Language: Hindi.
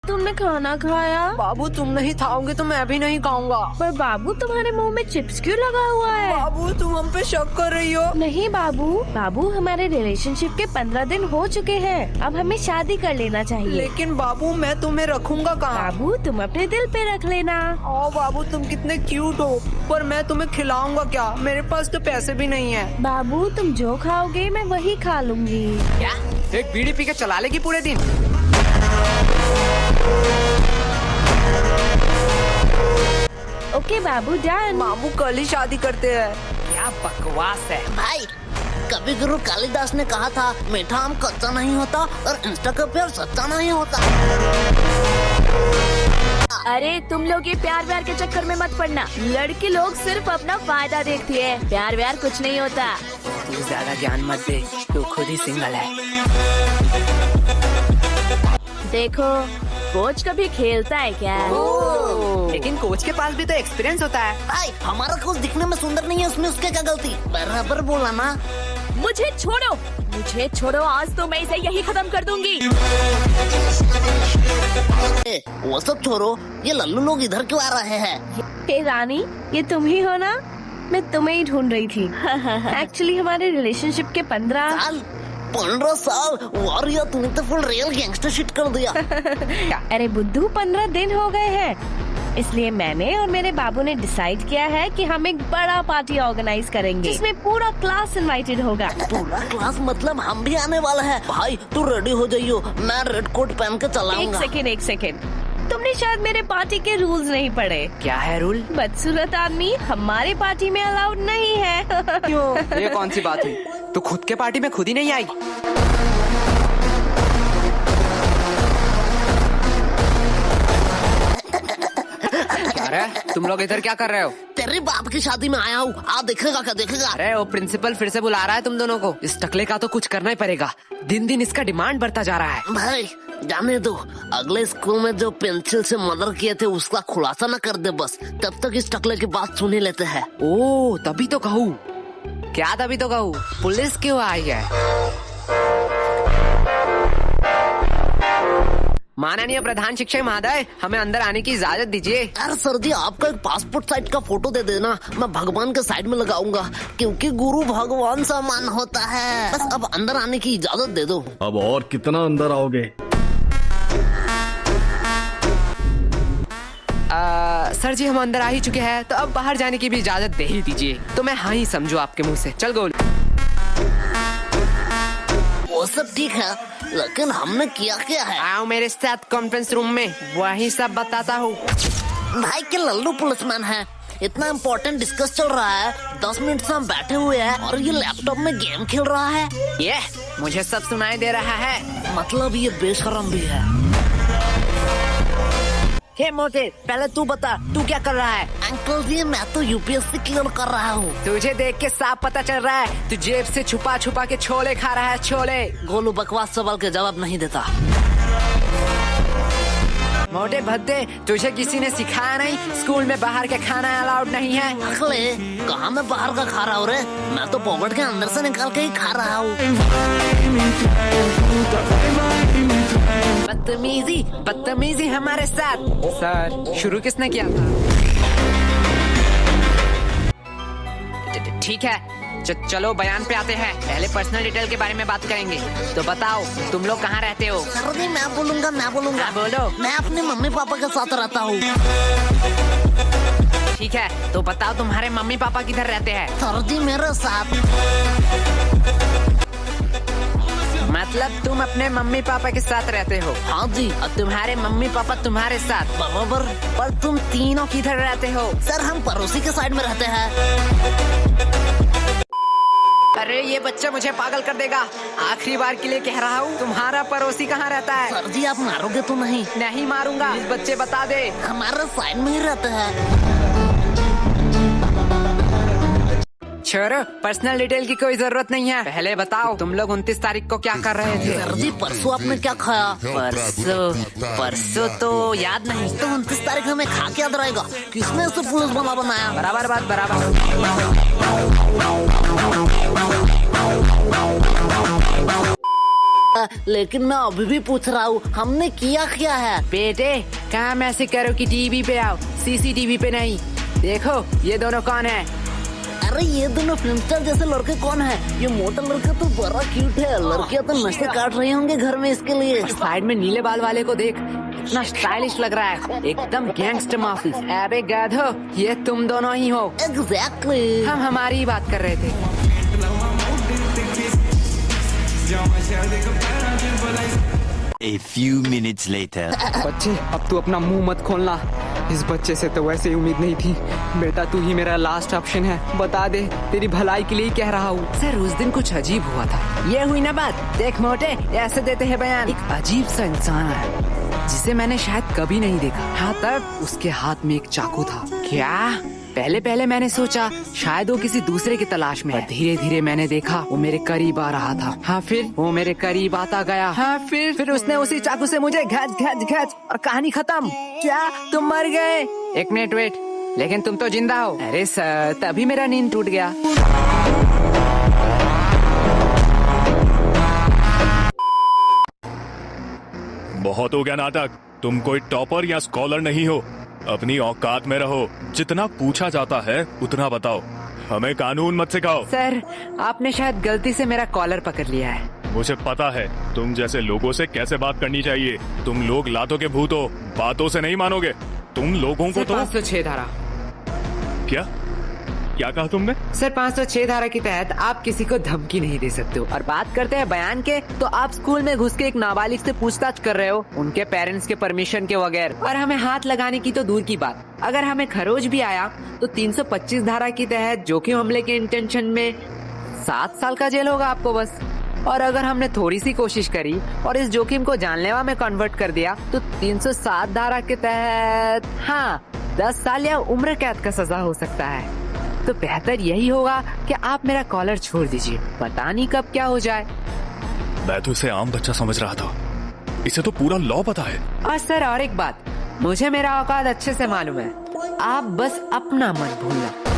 तुमने खाना खाया? बाबू तुम नहीं खाओगे तो मैं भी नहीं खाऊंगा। पर बाबू तुम्हारे मुंह में चिप्स क्यों लगा हुआ है? बाबू तुम हम पे शक कर रही हो? नहीं बाबू, बाबू हमारे रिलेशनशिप के 15 दिन हो चुके हैं। अब हमें शादी कर लेना चाहिए। लेकिन बाबू मैं तुम्हें रखूंगा कहाँ? बाबू तुम अपने दिल पे रख लेना। ओ बाबू तुम कितने क्यूट हो, पर मैं तुम्हें खिलाऊंगा क्या? मेरे पास तो पैसे भी नहीं है। बाबू तुम जो खाओगे मैं वही खा लूंगी। क्या एक बीड़ी पी के चला लेगी पूरे दिन? ओके बाबू डन। बाबू कल ही शादी करते हैं। क्या बकवास है भाई, कवि गुरु कालिदास ने कहा था मीठा आम कच्चा नहीं होता और इंस्टा का प्यार सच्चा नहीं होता। अरे तुम लोग ये प्यार व्यार के चक्कर में मत पड़ना। लड़की लोग सिर्फ अपना फायदा देखती है, प्यार व्यार कुछ नहीं होता। तू ज्यादा ज्ञान मत दे, तू खुद ही सिंगल है। देखो कोच कभी खेलता है क्या? लेकिन कोच के पास भी तो एक्सपीरियंस होता है। भाई हमारा कोच दिखने में सुंदर नहीं है, उसमें उसके क्या गलती? बराबर बोला ना। मुझे छोड़ो, आज तो मैं इसे यही खत्म कर दूंगी। वो सब छोड़ो, ये लल्लू लोग इधर क्यों आ रहे हैं? हे रानी, ये तुम ही हो ना? मैं तुम्हें ही ढूंढ रही थी। एक्चुअली हमारे रिलेशनशिप के 15 साल और ये तूने तो फुल रियल गैंगस्टर शिट कर दिया। अरे बुद्धू 15 दिन हो गए हैं, इसलिए मैंने और मेरे बाबू ने डिसाइड किया है कि हम एक बड़ा पार्टी ऑर्गेनाइज करेंगे जिसमें पूरा क्लास इनवाइटेड होगा। पूरा क्लास मतलब हम भी आने वाले हैं। भाई तू रेडी हो जाइयो, मैं रेड कोट पहन के चलाऊंगा। एक सेकेंड, तुमने शायद मेरे पार्टी के रूल्स नहीं पढ़े। क्या है रूल? बदसूरत आदमी हमारे पार्टी में अलाउड नहीं है। क्यों? ये कौन सी बात हुई? तू खुद के पार्टी में खुद ही नहीं आई? अरे तुम लोग इधर क्या कर रहे हो? तेरे बाप की शादी में आया हूँ, आ देखेगा क्या देखेगा? अरे वो प्रिंसिपल फिर से बुला रहा है तुम दोनों को। इस टकले का तो कुछ करना ही पड़ेगा, दिन दिन इसका डिमांड बढ़ता जा रहा है। भाई जाने दो, अगले स्कूल में जो पेंसिल से मर्डर किए थे उसका खुलासा न कर दे बस, तब तक इस टकले की बात सुन ही लेते हैं। ओ तभी तो कहूँ। क्या तभी तो कहूँ? पुलिस क्यों आई है? माननीय प्रधान शिक्षक महोदय, हमें अंदर आने की इजाजत दीजिए। यार सर जी, आपका एक पासपोर्ट साइज का फोटो दे देना, मैं भगवान के साइड में लगाऊंगा, क्योंकि गुरु भगवान समान होता है। बस अब अंदर आने की इजाजत दे दो। अब और कितना अंदर आओगे? सर जी हम अंदर आ ही चुके हैं, तो अब बाहर जाने की भी इजाजत दे ही दीजिए। तो मैं हाँ ही समझू आपके मुंह से। चल गोल। वो सब ठीक है, लेकिन हमने किया क्या है? आओ मेरे साथ कॉन्फ्रेंस रूम में, वही सब बताता हूँ। भाई के लल्लू पुलिसमैन है, इतना इम्पोर्टेंट डिस्कस चल रहा है, 10 मिनट से हम बैठे हुए हैं और ये लैपटॉप में गेम खेल रहा है। ये मुझे सब सुनाई दे रहा है। मतलब ये बेशरम भी है। हे मोटे, पहले तू बता, तू क्या कर रहा है? अंकल जी मैं तो यूपीएससी क्लियर कर रहा हूँ। तुझे देख के साफ पता चल रहा है तू जेब से छुपा छुपा के छोले खा रहा है। छोले। गोलू बकवास सवाल के जवाब नहीं देता। मोटे भद्दे, तुझे किसी ने सिखाया नहीं स्कूल में बाहर के खाना अलाउड नहीं है? अगले कहाँ मैं बाहर का खा रहा हूँ रे, मैं तो पॉकेट के अंदर से निकाल के ही खा रहा हूँ। बदतमीजी हमारे साथ। सर शुरू किसने किया था? ठीक है, चलो बयान पे आते हैं। पहले पर्सनल डिटेल के बारे में बात करेंगे। तो बताओ तुम लोग कहाँ रहते हो? सर जी मैं बोलूंगा। हाँ, बोलो। मैं अपने मम्मी पापा के साथ रहता हूँ। ठीक है, तो बताओ तुम्हारे मम्मी पापा किधर रहते हैं? सर जी मेरे साथ। मतलब तुम अपने मम्मी पापा के साथ रहते हो? हाँ जी। और तुम्हारे मम्मी पापा तुम्हारे साथ? बराबर। पर तुम तीनों किधर रहते हो? सर हम पड़ोसी के साइड में रहते हैं। अरे ये बच्चा मुझे पागल कर देगा। आखिरी बार के लिए कह रहा हूँ, तुम्हारा पड़ोसी कहाँ रहता है? सर जी आप मारोगे तो नहीं? नहीं मारूंगा। इस बच्चे बता दे। हमारे साइड में ही रहते हैं। छोड़ो, पर्सनल डिटेल की कोई जरूरत नहीं है। पहले बताओ तुम लोग 29 तारीख को क्या कर रहे थे? सर जी परसों आपने क्या खाया? परसों तो याद नहीं। तो 29 तारीख हमें खा के याद रहेगा? किसने उसे पुलिस बना बनाया? बराबर बात, बराबर। लेकिन मैं अभी भी पूछ रहा हूँ, हमने किया क्या है? बेटे काम ऐसे करो कि टीवी पे आओ, सीसीटीवी पे नहीं। देखो ये दोनों कौन है? अरे ये दोनों फिल्म स्टार जैसे लड़के कौन है? ये मोटा लड़का तो बड़ा क्यूट है, लड़कियां तो नशे काट रही होंगे घर में इसके लिए। साइड में नीले बाल वाले को देख, इतना स्टाइलिश लग रहा है, एकदम गैंगस्टर माफी। अरे गधो, ये तुम दोनों ही हो। एग्जैक्टली। हम हमारी ही बात कर रहे थे। A few minutes later. बच्चे अब तू अपना मुंह मत खोलना, इस बच्चे से तो वैसे ही उम्मीद नहीं थी। बेटा तू ही मेरा लास्ट ऑप्शन है, बता दे, तेरी भलाई के लिए ही कह रहा हूँ। सर उस दिन कुछ अजीब हुआ था। ये हुई ना बात, देख मोटे ऐसे देते हैं बयान। एक अजीब सा इंसान है जिसे मैंने शायद कभी नहीं देखा। हाँ तब उसके हाथ में एक चाकू था। क्या? पहले मैंने सोचा शायद वो किसी दूसरे की तलाश में है। धीरे धीरे मैंने देखा वो मेरे करीब आ रहा था। हाँ फिर वो मेरे करीब आता गया। हाँ फिर उसने उसी चाकू से मुझे घच और कहानी खत्म। क्या तुम मर गए? एक मिनट वेट, लेकिन तुम तो जिंदा हो। अरे सर तभी मेरा नींद टूट गया। बहुत हो गया नाटक, तुम कोई टॉपर या स्कॉलर नहीं हो, अपनी औकात में रहो। जितना पूछा जाता है उतना बताओ, हमें कानून मत सिखाओ। सर आपने शायद गलती से मेरा कॉलर पकड़ लिया है। मुझे पता है तुम जैसे लोगों से कैसे बात करनी चाहिए। तुम लोग लातों के भूत हो, बातों से नहीं मानोगे। तुम लोगों को तो 506 धारा। क्या कहा तुमने? सर 506 धारा के तहत आप किसी को धमकी नहीं दे सकते हो। और बात करते हैं बयान के, तो आप स्कूल में घुस के एक नाबालिग से पूछताछ कर रहे हो, उनके पेरेंट्स के परमिशन के बगैर। और हमें हाथ लगाने की तो दूर की बात, अगर हमें खरोच भी आया तो 325 धारा के तहत जोखिम हमले के इंटेंशन में 7 साल का जेल होगा आपको बस। और अगर हमने थोड़ी सी कोशिश करी और इस जोखिम को जानलेवा में कन्वर्ट कर दिया तो 307 धारा के तहत 10 साल या उम्र कैद का सजा हो सकता है। तो बेहतर यही होगा कि आप मेरा कॉलर छोड़ दीजिए, पता नहीं कब क्या हो जाए। मैं तो इसे आम बच्चा समझ रहा था, इसे तो पूरा लॉ पता है। और सर और एक बात, मुझे मेरा औकात अच्छे से मालूम है, आप बस अपना मन भूलना।